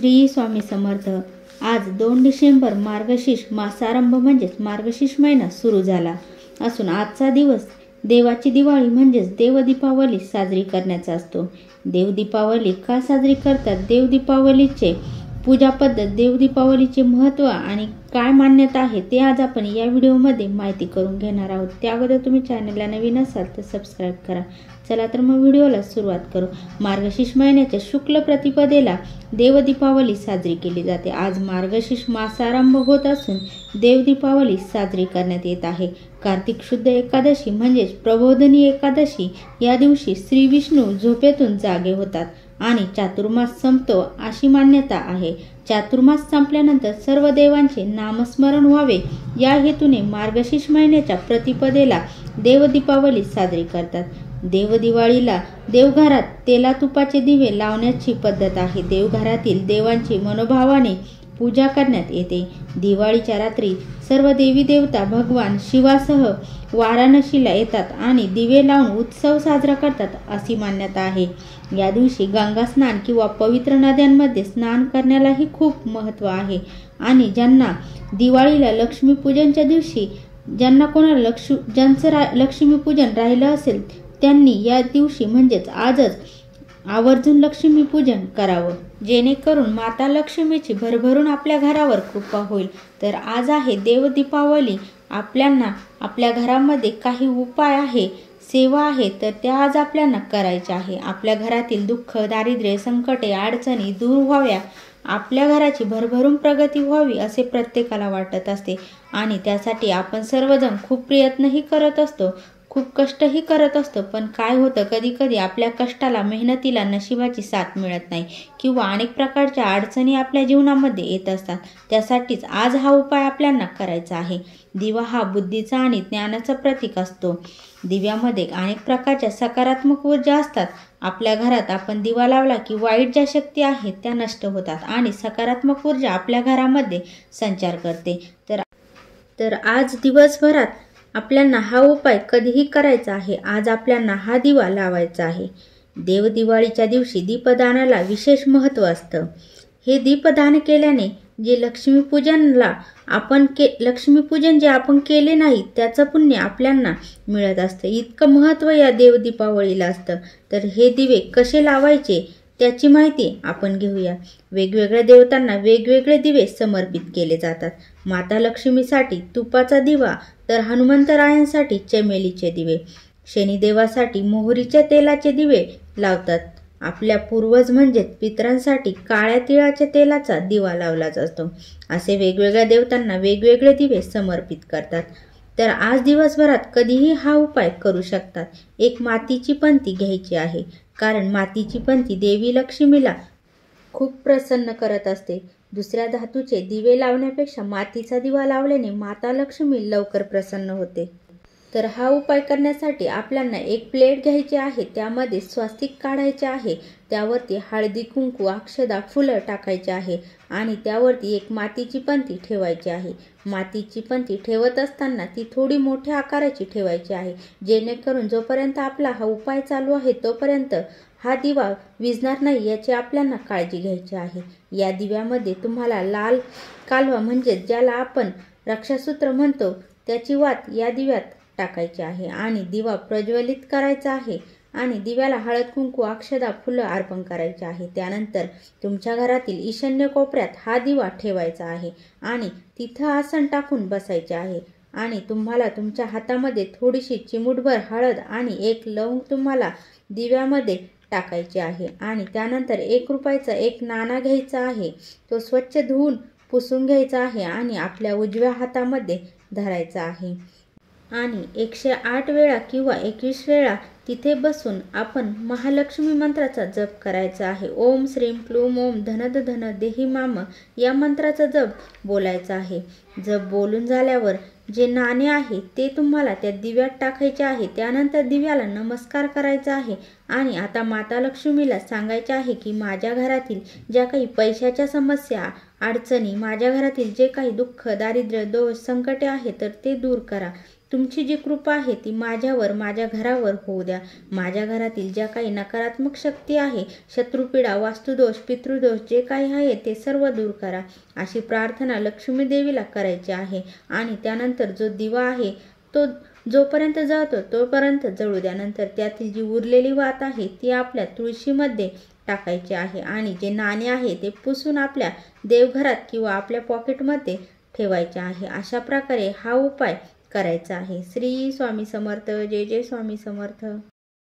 श्री स्वामी समर्थ। आज 2 डिसेंबर मार्गशीर्ष मासारंभ म्हणजेच मार्गशीर्ष महिना सुरू झाला असून आजचा दिवस देवाची दिवाळी म्हणजेच देवदीपावली साजरी करण्याचा असतो। देवदीपावली का साजरी करतात, देवदीपावलीचे पूजा पद्धत, देवदीपावलीचे महत्त्व आणि काय मान्यता आहे ते आज आपण या व्हिडिओमध्ये माहिती करून घेणार आहोत। त्याअगोदर तुम्ही चॅनलला नवीन असाल तर सबस्क्राईब करा। चला तर मग व्हिडिओला सुरुवात करू। मार्गशीर्ष महिन्याच्या शुक्ल प्रतिपदेला देवदीपावली साजरी केली जाते। आज मार्गशीर्ष मासारंभ होत असून देवदीपावली साजरी करण्यात येत आहे। कार्तिक शुद्ध एकादशी म्हणजेच प्रबोधिनी एकादशी या दिवशी श्री विष्णू झोपेतून जागे होतात आणि चातुर्मास संपतो अशी मान्यता आहे। चातुर्मास संपल्यानंतर सर्व देवांचे नामस्मरण व्हावे या हेतूने मार्गशीर्ष महिन्याच्या प्रतिपदेला देवदीपावली साजरी करतात। देवदिवाळीला देवघरात तेला तुपाचे दिवे लावण्याची पद्धत आहे। देवघरातील देवांची मनोभावाने पूजा करण्यात येते। दिवाळीच्या रात्री सर्व देवी देवता भगवान शिवासह वाराणसीला येतात आणि दिवे लावून उत्सव साजरा करतात अशी मान्यता आहे। या दिवशी गंगा स्नान किंवा पवित्र नद्यांमध्ये स्नान करण्यालाही खूप महत्त्व आहे आणि ज्यांना दिवाळीला लक्ष्मीपूजनच्या दिवशी ज्यांचं लक्ष्मीपूजन राहिलं असेल त्यांनी या दिवशी म्हणजेच आजच आवर्जून लक्ष्मीपूजन करावं, जेणेकरून माता लक्ष्मीची भरभरून आपल्या घरावर कृपा होईल। तर आज आहे देवदीपावली। आपल्याला आपल्या घरामध्ये काही उपाय आहे, सेवा आहे तर त्या आज आपल्याला करायच्या आहे। आपल्या घरातील दुःख, दारिद्र्य, संकटे, अडचणी दूर व्हाव्या, आपल्या घराची भरभरून प्रगती व्हावी असे प्रत्येकाला वाटत असते आणि त्यासाठी आपण सर्वजण खूप प्रयत्नही करत असतो, खूप कष्टही करत असतो। पण काय होतं, कधी कधी आपल्या कष्टाला, मेहनतीला नशिबाची साथ मिळत नाही किंवा अनेक प्रकारच्या अडचणी आपल्या जीवनामध्ये येत असतात। त्यासाठीच आज हा उपाय आपल्याला करायचा आहे। दिवा हा बुद्धीचा आणि ज्ञानाचा प्रतीक असतो। दिव्यामध्ये अनेक प्रकारच्या सकारात्मक ऊर्जा असतात। आपल्या घरात आपण दिवा लावला की वाईट ज्या शक्ती आहेत त्या नष्ट होतात आणि सकारात्मक ऊर्जा आपल्या घरामध्ये संचार करते। तर आज दिवसभरात आपल्याला हा उपाय कधीही करायचा आहे। आज आपल्याला हा दिवा लावायचा आहे। देवदिवाळीच्या दिवशी दीपदानाला विशेष महत्त्व असतं। हे दीपदान केल्याने जे लक्ष्मीपूजन जे आपण केले नाही त्याचं पुण्य आपल्याला मिळत असतं। इतकं महत्त्व या देवदीपावलीला असतं। तर हे दिवे कसे लावायचे त्याची माहिती आपण घेऊया। वेगवेगळ्या देवतांना वेगवेगळे दिवे समर्पित केले जातात। माता लक्ष्मीसाठी तुपाचा दिवा, तर हनुमंतरायांसाठी चमेलीचे दिवे, शनिदेवासाठी मोहरीच्या तेलाचे दिवे लावतात। आपल्या पूर्वज म्हणजेच पितरांसाठी काळ्या तिळाच्या तेलाचा दिवा लावला जातो। असे वेगवेगळ्या देवतांना वेगवेगळे दिवे समर्पित करतात। तर आज दिवसभरात कधीही हा उपाय करू शकतात। एक मातीची पंती घ्यायची आहे, कारण मातीची पंती देवी लक्ष्मीला खूप प्रसन्न करत असते। दुसऱ्या धातूचे दिवे लावण्यापेक्षा मातीचा दिवा लावल्याने माता लक्ष्मी लवकर प्रसन्न होते। तर हा उपाय करण्यासाठी आपल्याला एक प्लेट घ्यायची आहे, त्यामध्ये स्वस्तिक काढायचे आहे, त्यावरती हळदी, कुंकू, अक्षदा, फुलं टाकायचे आहे आणि त्यावरती एक मातीची पंती ठेवायची आहे। मातीची पंती ठेवत असताना ती थोडी मोठ्या आकाराची ठेवायची आहे, जेणेकरून जोपर्यंत आपला हा उपाय चालू आहे तोपर्यंत हा दिवा विझणार नाही याची आपल्याला काळजी घ्यायची आहे। या दिव्यामध्ये तुम्हाला लाल कालवा म्हणजे ज्याला आपण रक्षासूत्र म्हणतो त्याची वात या दिव्यात टाकायची आहे आणि दिवा प्रज्वलित करायचा आहे आणि दिव्याला हळद, कुंकू, अक्षदा, फुलं अर्पण करायचे आहे। त्यानंतर तुमच्या घरातील ईशान्य कोपऱ्यात हा दिवा ठेवायचा आहे आणि तिथं आसन टाकून बसायचे आहे आणि तुम्हाला तुमच्या हातामध्ये थोडीशी चिमूटभर हळद आणि एक लवंग तुम्हाला दिव्यामध्ये टाकायचे आहे आणि त्यानंतर 1 रुपयाचा एक नाणा घ्यायचा आहे, तो स्वच्छ धुवून पुसून घ्यायचा आहे आणि आपल्या उजव्या हातामध्ये धरायचा आहे आणि 108 वेळा किंवा 21 वेळा तिथे बसून आपण महालक्ष्मी मंत्राचा जप करायचा आहे। ओम श्रीं क्लूम ओम धनद धन देही माम या मंत्राचा जप बोलायचा आहे। जप बोलून झाल्यावर जे नाणे आहे ते तुम्हाला त्या दिव्यात टाकायचे आहे। त्यानंतर दिव्याला नमस्कार करायचा आहे आणि आता माता लक्ष्मीला सांगायचे आहे की माझ्या घरातील ज्या काही पैशाच्या समस्या, अडचणी, माझ्या घरातील जे काही दुःख, दारिद्र्य, दोष, संकटे आहेत तर ते दूर करा। तुमची जी कृपा आहे ती माझ्यावर, माझ्या घरावर होऊ द्या. माझ्या घरातील ज्या काही नकारात्मक शक्ती आहे, शत्रुपीडा, वास्तुदोष, पितृदोष जे काही आहे ते सर्व दूर करा. अशी प्रार्थना लक्ष्मी देवीला करायची आहे. आणि त्यानंतर जो दिवा आहे तो जोपर्यंत जळतो तोपर्यंत जळू द्या. नंतर त्यातील जी उरलेली वात आहे ती आपल्या तुळशीमध्ये टाकायचे आहे. आणि जे नाणे आहे ते पुसून आपल्या देवघरात किंवा आपल्या पॉकेटमध्ये ठेवायचे आहे. अशा प्रकारे हा उपाय करायचा आहे. श्री स्वामी समर्थ. जय जय स्वामी समर्थ.